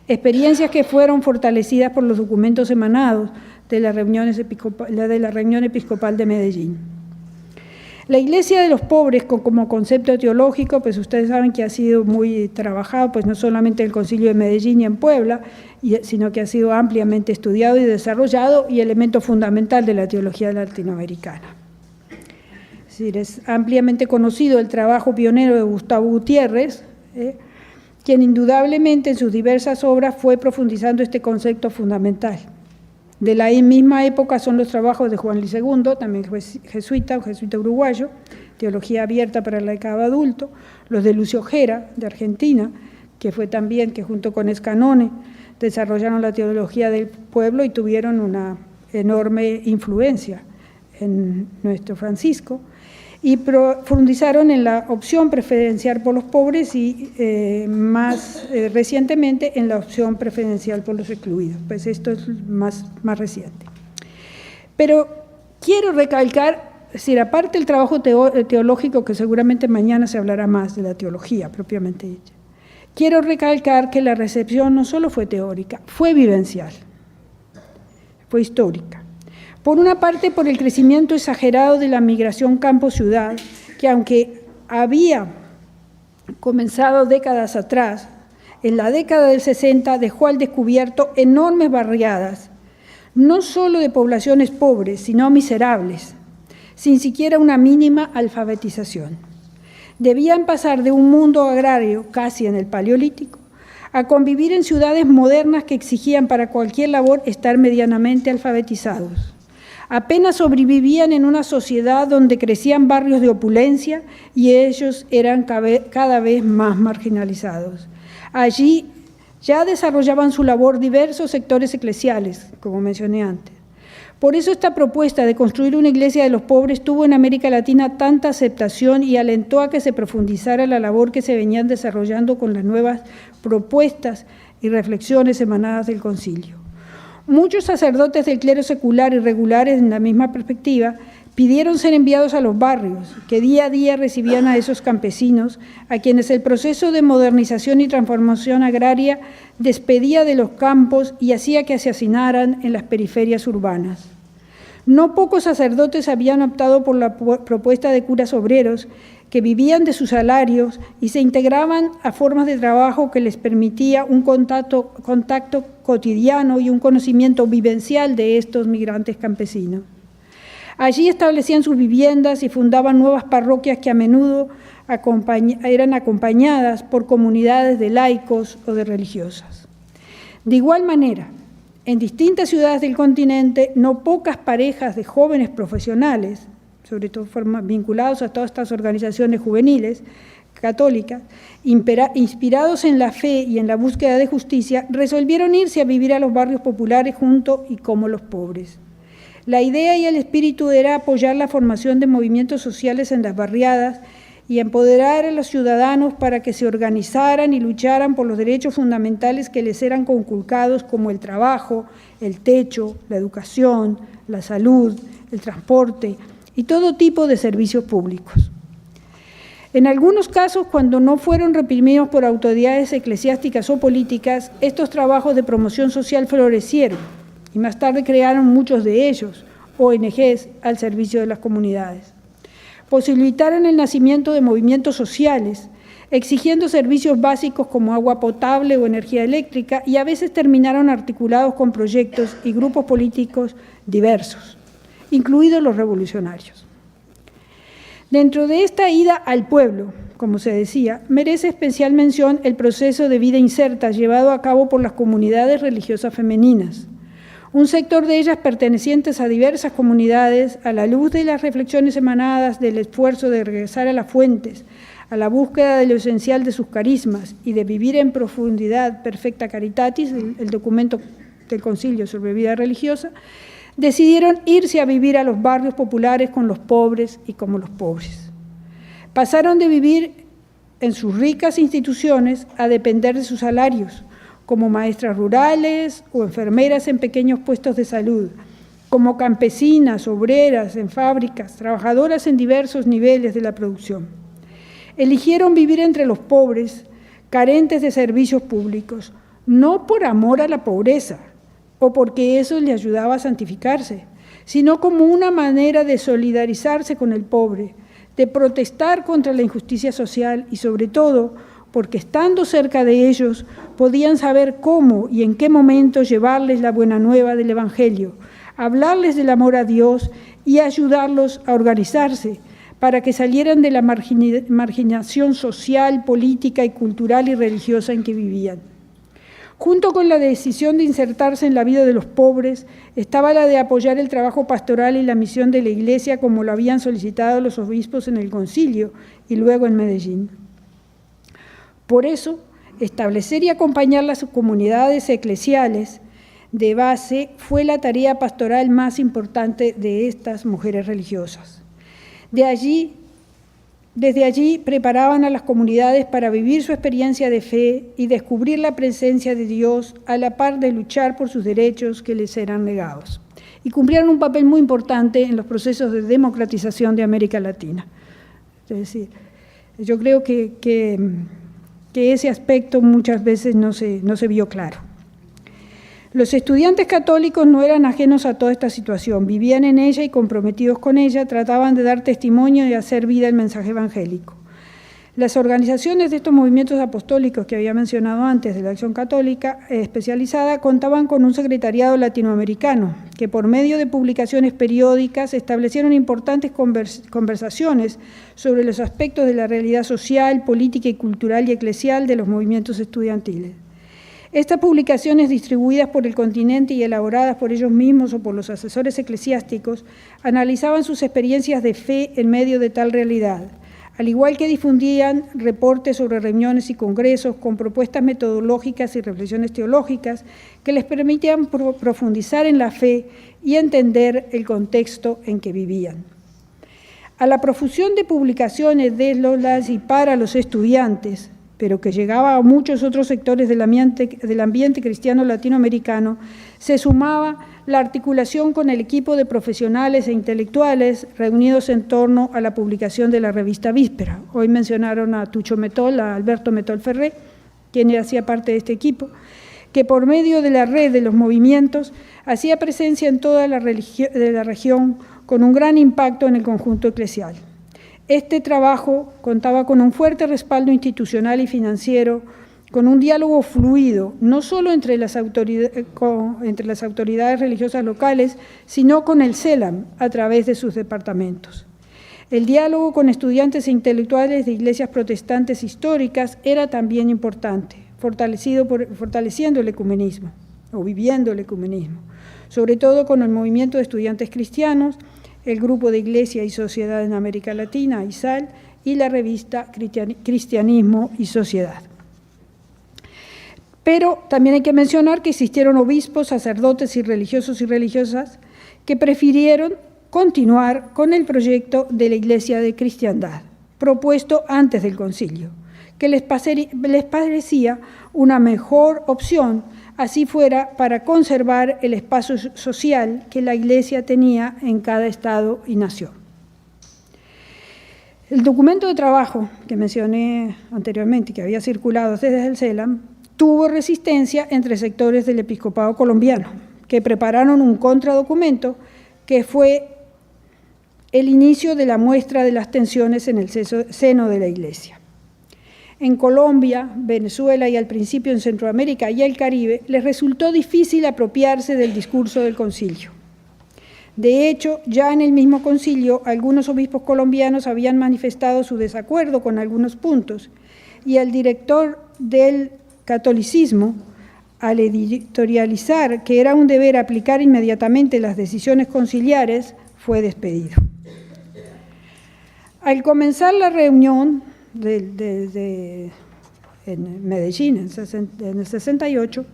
Experiencias que fueron fortalecidas por los documentos emanados de la reunión episcopal de Medellín. La Iglesia de los pobres como concepto teológico, pues ustedes saben que ha sido muy trabajado, pues no solamente en el Concilio de Medellín y en Puebla, sino que ha sido ampliamente estudiado y desarrollado y elemento fundamental de la teología latinoamericana. Es decir, es ampliamente conocido el trabajo pionero de Gustavo Gutiérrez, quien indudablemente en sus diversas obras fue profundizando este concepto fundamental. De la misma época son los trabajos de Juan Luis II, también jesuita uruguayo, Teología abierta para el laicado adulto, los de Lucio Gera, de Argentina, que fue también, que junto con Escanone desarrollaron la teología del pueblo y tuvieron una enorme influencia en nuestro Francisco, y profundizaron en la opción preferencial por los pobres y más recientemente en la opción preferencial por los excluidos. Pues esto es más reciente. Pero quiero recalcar, es decir, aparte del trabajo teológico, que seguramente mañana se hablará más de la teología propiamente dicha, quiero recalcar que la recepción no solo fue teórica, fue vivencial, fue histórica. Por una parte, por el crecimiento exagerado de la migración campo-ciudad, que aunque había comenzado décadas atrás, en la década del 60 dejó al descubierto enormes barriadas, no solo de poblaciones pobres, sino miserables, sin siquiera una mínima alfabetización. Debían pasar de un mundo agrario, casi en el Paleolítico, a convivir en ciudades modernas que exigían para cualquier labor estar medianamente alfabetizados. Apenas sobrevivían en una sociedad donde crecían barrios de opulencia y ellos eran cada vez más marginalizados. Allí ya desarrollaban su labor diversos sectores eclesiales, como mencioné antes. Por eso esta propuesta de construir una iglesia de los pobres tuvo en América Latina tanta aceptación y alentó a que se profundizara la labor que se venían desarrollando con las nuevas propuestas y reflexiones emanadas del concilio. Muchos sacerdotes del clero secular y regulares en la misma perspectiva pidieron ser enviados a los barrios, que día a día recibían a esos campesinos, a quienes el proceso de modernización y transformación agraria despedía de los campos y hacía que se hacinaran en las periferias urbanas. No pocos sacerdotes habían optado por la propuesta de curas obreros, que vivían de sus salarios y se integraban a formas de trabajo que les permitía un contacto cotidiano y un conocimiento vivencial de estos migrantes campesinos. Allí establecían sus viviendas y fundaban nuevas parroquias que a menudo eran acompañadas por comunidades de laicos o de religiosas. De igual manera, en distintas ciudades del continente, no pocas parejas de jóvenes profesionales, sobre todo vinculados a todas estas organizaciones juveniles católicas, inspirados en la fe y en la búsqueda de justicia, resolvieron irse a vivir a los barrios populares junto y como los pobres. La idea y el espíritu era apoyar la formación de movimientos sociales en las barriadas y empoderar a los ciudadanos para que se organizaran y lucharan por los derechos fundamentales que les eran conculcados, como el trabajo, el techo, la educación, la salud, el transporte y todo tipo de servicios públicos. En algunos casos, cuando no fueron reprimidos por autoridades eclesiásticas o políticas, estos trabajos de promoción social florecieron y más tarde crearon muchos de ellos, ONGs al servicio de las comunidades. Posibilitaron el nacimiento de movimientos sociales, exigiendo servicios básicos como agua potable o energía eléctrica, y a veces terminaron articulados con proyectos y grupos políticos diversos, incluidos los revolucionarios. Dentro de esta ida al pueblo, como se decía, merece especial mención el proceso de vida inserta llevado a cabo por las comunidades religiosas femeninas. Un sector de ellas pertenecientes a diversas comunidades, a la luz de las reflexiones emanadas del esfuerzo de regresar a las fuentes, a la búsqueda de lo esencial de sus carismas y de vivir en profundidad Perfecta Caritatis, el documento del Concilio sobre vida religiosa, decidieron irse a vivir a los barrios populares con los pobres y como los pobres. Pasaron de vivir en sus ricas instituciones a depender de sus salarios, como maestras rurales o enfermeras en pequeños puestos de salud, como campesinas, obreras en fábricas, trabajadoras en diversos niveles de la producción. Eligieron vivir entre los pobres, carentes de servicios públicos, no por amor a la pobreza o porque eso les ayudaba a santificarse, sino como una manera de solidarizarse con el pobre, de protestar contra la injusticia social y sobre todo porque estando cerca de ellos podían saber cómo y en qué momento llevarles la buena nueva del Evangelio, hablarles del amor a Dios y ayudarlos a organizarse para que salieran de la marginación social, política y cultural y religiosa en que vivían. Junto con la decisión de insertarse en la vida de los pobres, estaba la de apoyar el trabajo pastoral y la misión de la Iglesia como lo habían solicitado los obispos en el Concilio y luego en Medellín. Por eso, establecer y acompañar las comunidades eclesiales de base fue la tarea pastoral más importante de estas mujeres religiosas. Desde allí preparaban a las comunidades para vivir su experiencia de fe y descubrir la presencia de Dios a la par de luchar por sus derechos que les eran negados. Y cumplieron un papel muy importante en los procesos de democratización de América Latina. Es decir, yo creo que ese aspecto muchas veces no se vio claro. Los estudiantes católicos no eran ajenos a toda esta situación, vivían en ella y comprometidos con ella, trataban de dar testimonio y hacer vida el mensaje evangélico. Las organizaciones de estos movimientos apostólicos que había mencionado antes de la Acción Católica especializada contaban con un secretariado latinoamericano que por medio de publicaciones periódicas establecieron importantes conversaciones sobre los aspectos de la realidad social, política y cultural y eclesial de los movimientos estudiantiles. Estas publicaciones distribuidas por el continente y elaboradas por ellos mismos o por los asesores eclesiásticos analizaban sus experiencias de fe en medio de tal realidad, al igual que difundían reportes sobre reuniones y congresos con propuestas metodológicas y reflexiones teológicas que les permitían profundizar en la fe y entender el contexto en que vivían. A la profusión de publicaciones de los y para los estudiantes, pero que llegaba a muchos otros sectores del ambiente cristiano latinoamericano, se sumaba la articulación con el equipo de profesionales e intelectuales reunidos en torno a la publicación de la revista Víspera. Hoy mencionaron a Tucho Metol, a Alberto Metol Ferré, quien hacía parte de este equipo, que por medio de la red de los movimientos hacía presencia en toda la región con un gran impacto en el conjunto eclesial. Este trabajo contaba con un fuerte respaldo institucional y financiero, con un diálogo fluido, no solo entre las autoridades religiosas locales, sino con el CELAM a través de sus departamentos. El diálogo con estudiantes e intelectuales de iglesias protestantes históricas era también importante, fortaleciendo el ecumenismo, o viviendo el ecumenismo, sobre todo con el movimiento de estudiantes cristianos, el Grupo de Iglesia y Sociedad en América Latina, ISAL, y la revista Cristianismo y Sociedad. Pero también hay que mencionar que existieron obispos, sacerdotes y religiosos y religiosas que prefirieron continuar con el proyecto de la Iglesia de Cristiandad, propuesto antes del concilio, que les parecía una mejor opción, así fuera para conservar el espacio social que la Iglesia tenía en cada estado y nación. El documento de trabajo que mencioné anteriormente, que había circulado desde el CELAM, tuvo resistencia entre sectores del episcopado colombiano, que prepararon un contradocumento que fue el inicio de la muestra de las tensiones en el seno de la Iglesia. En Colombia, Venezuela y al principio en Centroamérica y el Caribe, les resultó difícil apropiarse del discurso del concilio. De hecho, ya en el mismo concilio, algunos obispos colombianos habían manifestado su desacuerdo con algunos puntos, y el director del catolicismo, al editorializar que era un deber aplicar inmediatamente las decisiones conciliares, fue despedido. Al comenzar la reunión en Medellín, en el 68,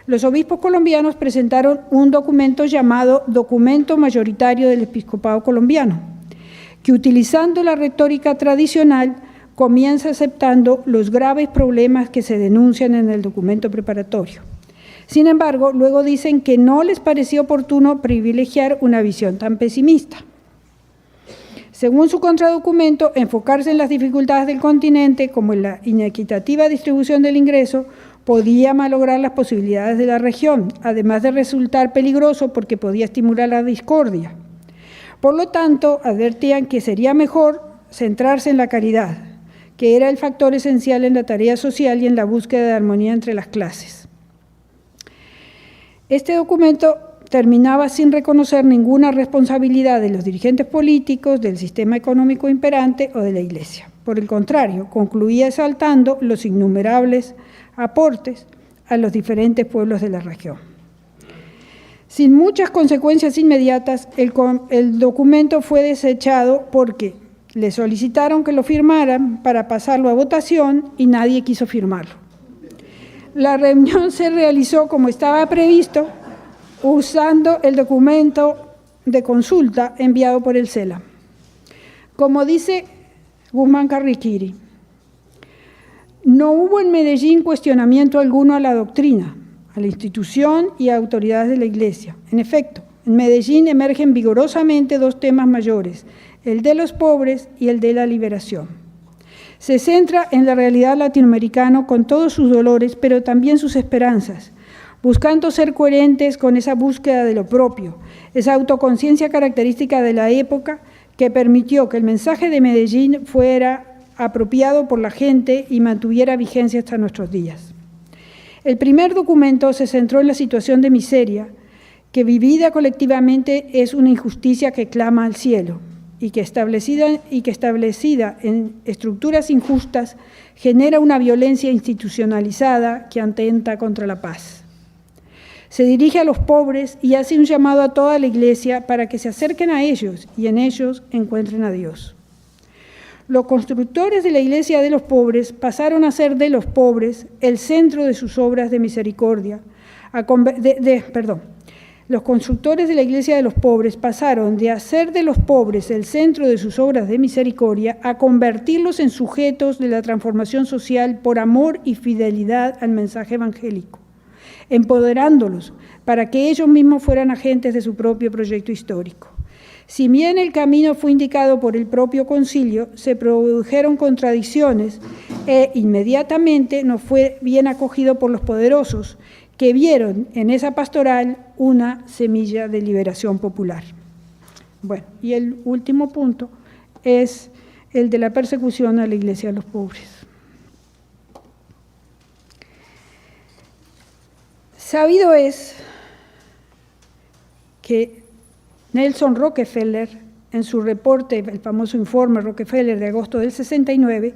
los obispos colombianos presentaron un documento llamado Documento Mayoritario del Episcopado Colombiano, que utilizando la retórica tradicional comienza aceptando los graves problemas que se denuncian en el documento preparatorio. Sin embargo, luego dicen que no les pareció oportuno privilegiar una visión tan pesimista. Según su contradocumento, enfocarse en las dificultades del continente, como en la inequitativa distribución del ingreso, podía malograr las posibilidades de la región, además de resultar peligroso porque podía estimular la discordia. Por lo tanto, advertían que sería mejor centrarse en la caridad, que era el factor esencial en la tarea social y en la búsqueda de armonía entre las clases. Este documento terminaba sin reconocer ninguna responsabilidad de los dirigentes políticos, del sistema económico imperante o de la Iglesia. Por el contrario, concluía exaltando los innumerables aportes a los diferentes pueblos de la región. Sin muchas consecuencias inmediatas, el documento fue desechado porque le solicitaron que lo firmaran para pasarlo a votación y nadie quiso firmarlo. La reunión se realizó como estaba previsto, usando el documento de consulta enviado por el CELAM. Como dice Guzmán Carriquiri, no hubo en Medellín cuestionamiento alguno a la doctrina, a la institución y a autoridades de la Iglesia. En efecto, en Medellín emergen vigorosamente dos temas mayores, el de los pobres y el de la liberación. Se centra en la realidad latinoamericana con todos sus dolores, pero también sus esperanzas, buscando ser coherentes con esa búsqueda de lo propio, esa autoconciencia característica de la época que permitió que el mensaje de Medellín fuera apropiado por la gente y mantuviera vigencia hasta nuestros días. El primer documento se centró en la situación de miseria, que vivida colectivamente es una injusticia que clama al cielo, y que establecida en estructuras injustas genera una violencia institucionalizada que atenta contra la paz. Se dirige a los pobres y hace un llamado a toda la Iglesia para que se acerquen a ellos y en ellos encuentren a Dios. Los constructores de la Iglesia de los pobres pasaron a ser de los pobres el centro de sus obras de misericordia, Los constructores de la Iglesia de los pobres pasaron de hacer de los pobres el centro de sus obras de misericordia a convertirlos en sujetos de la transformación social por amor y fidelidad al mensaje evangélico, empoderándolos para que ellos mismos fueran agentes de su propio proyecto histórico. Si bien el camino fue indicado por el propio concilio, se produjeron contradicciones e inmediatamente no fue bien acogido por los poderosos, que vieron en esa pastoral una semilla de liberación popular. Bueno, y el último punto es el de la persecución a la Iglesia de los pobres. Sabido es que Nelson Rockefeller, en su reporte, el famoso informe Rockefeller de agosto del 69,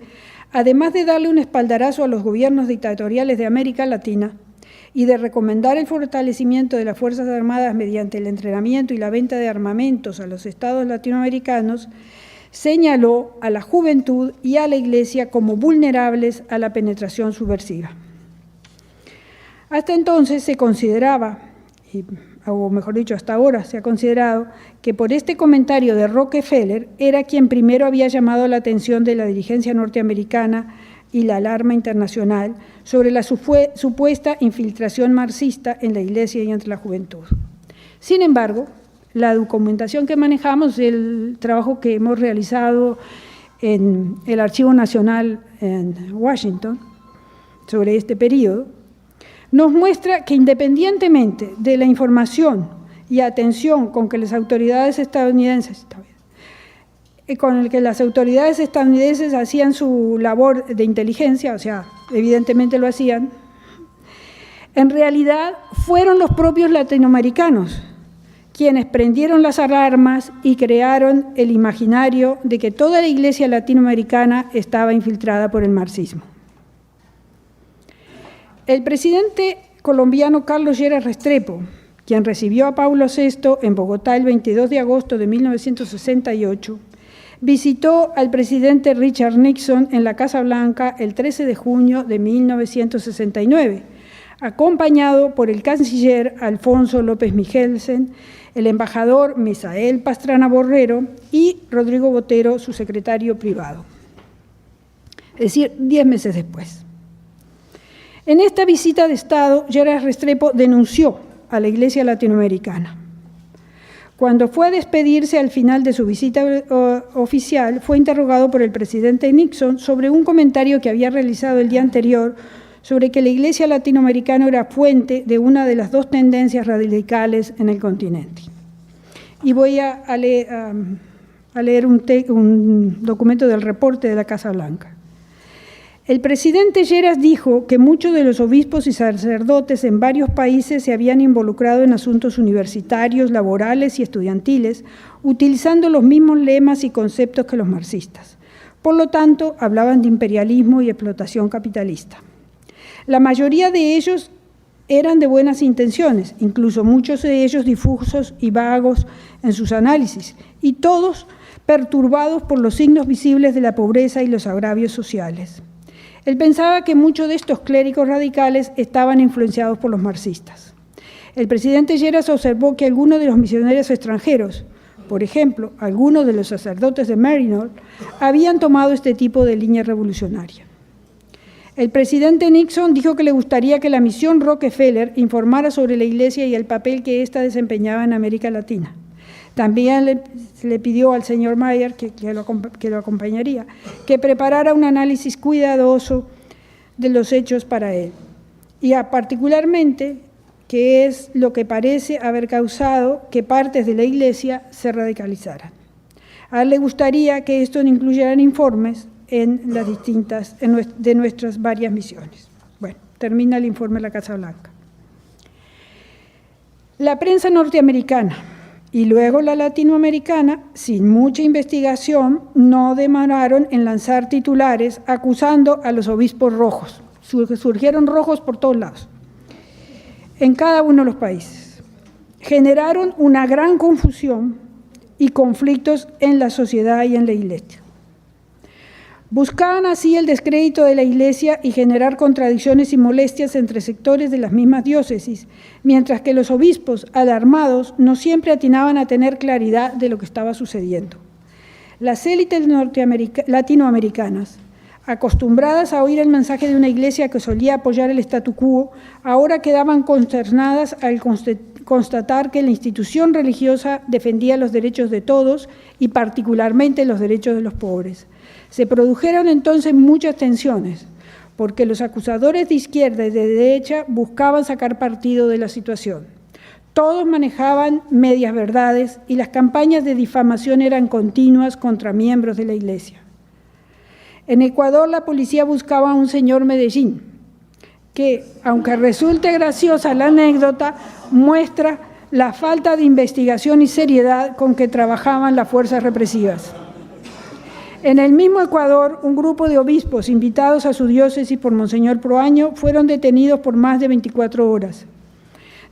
además de darle un espaldarazo a los gobiernos dictatoriales de América Latina y de recomendar el fortalecimiento de las Fuerzas Armadas mediante el entrenamiento y la venta de armamentos a los estados latinoamericanos, señaló a la juventud y a la Iglesia como vulnerables a la penetración subversiva. Hasta entonces se consideraba, o mejor dicho, hasta ahora se ha considerado, que por este comentario de Rockefeller era quien primero había llamado la atención de la dirigencia norteamericana y la alarma internacional sobre la supuesta infiltración marxista en la Iglesia y entre la juventud. Sin embargo, la documentación que manejamos, el trabajo que hemos realizado en el Archivo Nacional en Washington sobre este periodo, nos muestra que independientemente de la información y atención con que las autoridades estadounidenses hacían su labor de inteligencia, o sea, evidentemente lo hacían, en realidad fueron los propios latinoamericanos quienes prendieron las alarmas y crearon el imaginario de que toda la Iglesia latinoamericana estaba infiltrada por el marxismo. El presidente colombiano Carlos Lleras Restrepo, quien recibió a Paulo VI en Bogotá el 22 de agosto de 1968, visitó al presidente Richard Nixon en la Casa Blanca el 13 de junio de 1969, acompañado por el canciller Alfonso López Michelsen, el embajador Misael Pastrana Borrero y Rodrigo Botero, su secretario privado. Es decir, 10 meses después. En esta visita de Estado, Lleras Restrepo denunció a la Iglesia latinoamericana. Cuando fue a despedirse al final de su visita oficial, fue interrogado por el presidente Nixon sobre un comentario que había realizado el día anterior sobre que la Iglesia latinoamericana era fuente de una de las dos tendencias radicales en el continente. Y voy a leer un documento del reporte de la Casa Blanca. El presidente Lleras dijo que muchos de los obispos y sacerdotes en varios países se habían involucrado en asuntos universitarios, laborales y estudiantiles, utilizando los mismos lemas y conceptos que los marxistas. Por lo tanto, hablaban de imperialismo y explotación capitalista. La mayoría de ellos eran de buenas intenciones, incluso muchos de ellos difusos y vagos en sus análisis, y todos perturbados por los signos visibles de la pobreza y los agravios sociales. Él pensaba que muchos de estos clérigos radicales estaban influenciados por los marxistas. El presidente Lleras observó que algunos de los misioneros extranjeros, por ejemplo, algunos de los sacerdotes de Maryknoll, habían tomado este tipo de línea revolucionaria. El presidente Nixon dijo que le gustaría que la misión Rockefeller informara sobre la Iglesia y el papel que ésta desempeñaba en América Latina. También le pidió al señor Mayer, que lo acompañaría, que preparara un análisis cuidadoso de los hechos para él, y particularmente qué es lo que parece haber causado que partes de la Iglesia se radicalizaran. A él le gustaría que esto incluyeran informes de nuestras varias misiones. Bueno, termina el informe de la Casa Blanca. La prensa norteamericana y luego la latinoamericana, sin mucha investigación, no demoraron en lanzar titulares acusando a los obispos rojos. Surgieron rojos por todos lados, en cada uno de los países. Generaron una gran confusión y conflictos en la sociedad y en la Iglesia. Buscaban así el descrédito de la Iglesia y generar contradicciones y molestias entre sectores de las mismas diócesis, mientras que los obispos, alarmados, no siempre atinaban a tener claridad de lo que estaba sucediendo. Las élites latinoamericanas, acostumbradas a oír el mensaje de una Iglesia que solía apoyar el statu quo, ahora quedaban consternadas al constatar que la institución religiosa defendía los derechos de todos y particularmente los derechos de los pobres. Se produjeron entonces muchas tensiones, porque los acusadores de izquierda y de derecha buscaban sacar partido de la situación. Todos manejaban medias verdades y las campañas de difamación eran continuas contra miembros de la Iglesia. En Ecuador, la policía buscaba a un señor Medellín, que, aunque resulte graciosa la anécdota, muestra la falta de investigación y seriedad con que trabajaban las fuerzas represivas. En el mismo Ecuador, un grupo de obispos invitados a su diócesis por Monseñor Proaño fueron detenidos por más de 24 horas.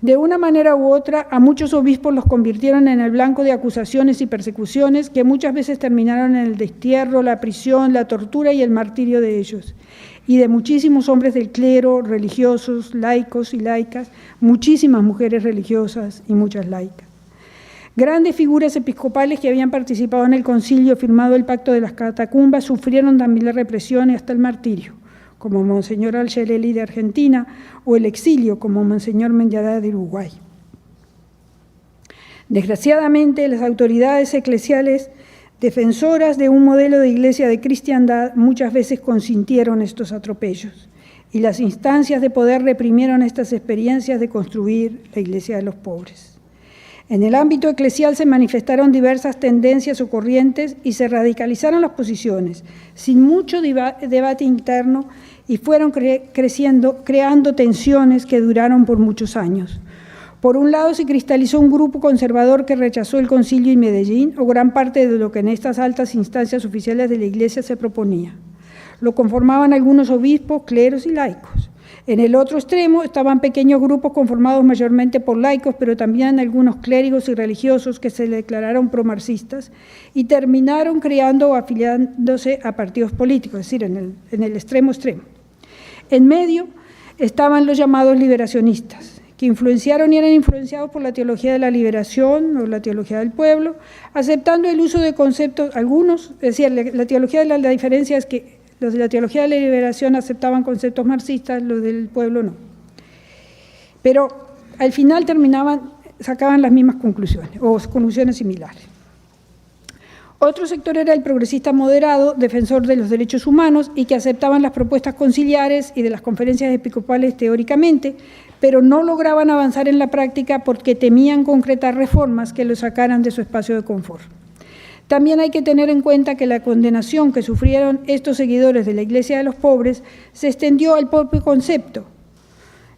De una manera u otra, a muchos obispos los convirtieron en el blanco de acusaciones y persecuciones que muchas veces terminaron en el destierro, la prisión, la tortura y el martirio de ellos, y de muchísimos hombres del clero, religiosos, laicos y laicas, muchísimas mujeres religiosas y muchas laicas. Grandes figuras episcopales que habían participado en el concilio firmado el Pacto de las Catacumbas sufrieron también la represión y hasta el martirio, como Monseñor Alcheleli de Argentina, o el exilio, como Monseñor Mendiará de Uruguay. Desgraciadamente, las autoridades eclesiales, defensoras de un modelo de iglesia de cristiandad, muchas veces consintieron estos atropellos, y las instancias de poder reprimieron estas experiencias de construir la iglesia de los pobres. En el ámbito eclesial se manifestaron diversas tendencias o corrientes y se radicalizaron las posiciones, sin mucho debate interno, y fueron creando tensiones que duraron por muchos años. Por un lado, se cristalizó un grupo conservador que rechazó el concilio y Medellín, o gran parte de lo que en estas altas instancias oficiales de la Iglesia se proponía. Lo conformaban algunos obispos, cleros y laicos. En el otro extremo estaban pequeños grupos conformados mayormente por laicos, pero también algunos clérigos y religiosos que se declararon promarxistas y terminaron creando o afiliándose a partidos políticos, es decir, en el extremo. En medio estaban los llamados liberacionistas, que influenciaron y eran influenciados por la teología de la liberación o la teología del pueblo, aceptando el uso de conceptos, algunos, es decir, la teología de la diferencia es que los de la teología de la liberación aceptaban conceptos marxistas, los del pueblo no. Pero al final sacaban las mismas conclusiones, o conclusiones similares. Otro sector era el progresista moderado, defensor de los derechos humanos y que aceptaban las propuestas conciliares y de las conferencias episcopales teóricamente, pero no lograban avanzar en la práctica porque temían concretar reformas que los sacaran de su espacio de confort. También hay que tener en cuenta que la condenación que sufrieron estos seguidores de la Iglesia de los Pobres se extendió al propio concepto,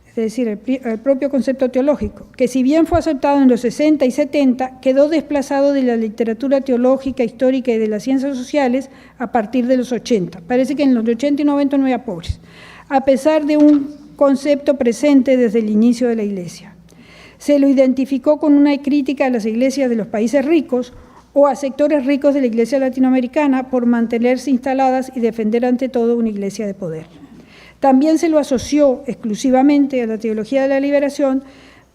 es decir, el propio concepto teológico, que si bien fue aceptado en los 60 y 70, quedó desplazado de la literatura teológica, histórica y de las ciencias sociales a partir de los 80. Parece que en los 80 y 90 no había pobres, a pesar de un concepto presente desde el inicio de la Iglesia. Se lo identificó con una crítica a las iglesias de los países ricos o a sectores ricos de la Iglesia latinoamericana por mantenerse instaladas y defender ante todo una iglesia de poder. También se lo asoció exclusivamente a la teología de la liberación,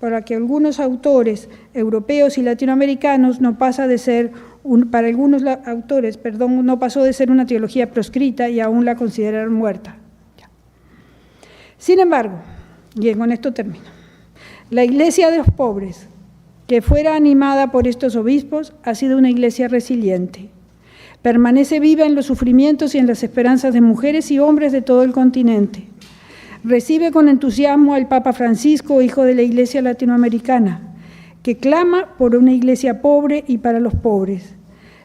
para que algunos autores europeos y latinoamericanos no pasó de ser una teología proscrita y aún la consideraron muerta. Sin embargo, y con esto termino, la Iglesia de los Pobres, que fuera animada por estos obispos, ha sido una iglesia resiliente. Permanece viva en los sufrimientos y en las esperanzas de mujeres y hombres de todo el continente. Recibe con entusiasmo al Papa Francisco, hijo de la Iglesia latinoamericana, que clama por una iglesia pobre y para los pobres.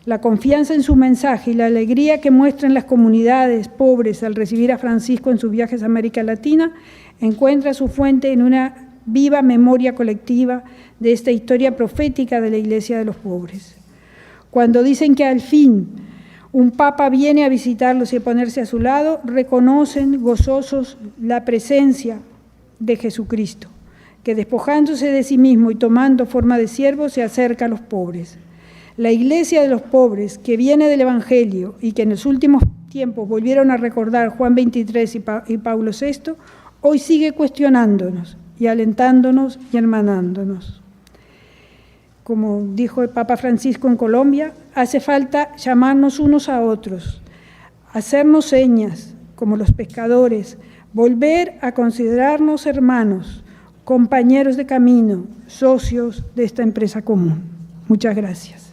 La confianza en su mensaje y la alegría que muestran las comunidades pobres al recibir a Francisco en sus viajes a América Latina encuentra su fuente en una viva memoria colectiva de esta historia profética de la Iglesia de los Pobres. Cuando dicen que al fin un papa viene a visitarlos y a ponerse a su lado, reconocen gozosos la presencia de Jesucristo, que despojándose de sí mismo y tomando forma de siervo se acerca a los pobres. La Iglesia de los Pobres, que viene del Evangelio y que en los últimos tiempos volvieron a recordar Juan 23 y Pablo VI, hoy sigue cuestionándonos y alentándonos y hermanándonos. Como dijo el Papa Francisco en Colombia, hace falta llamarnos unos a otros, hacernos señas como los pescadores, volver a considerarnos hermanos, compañeros de camino, socios de esta empresa común. Muchas gracias.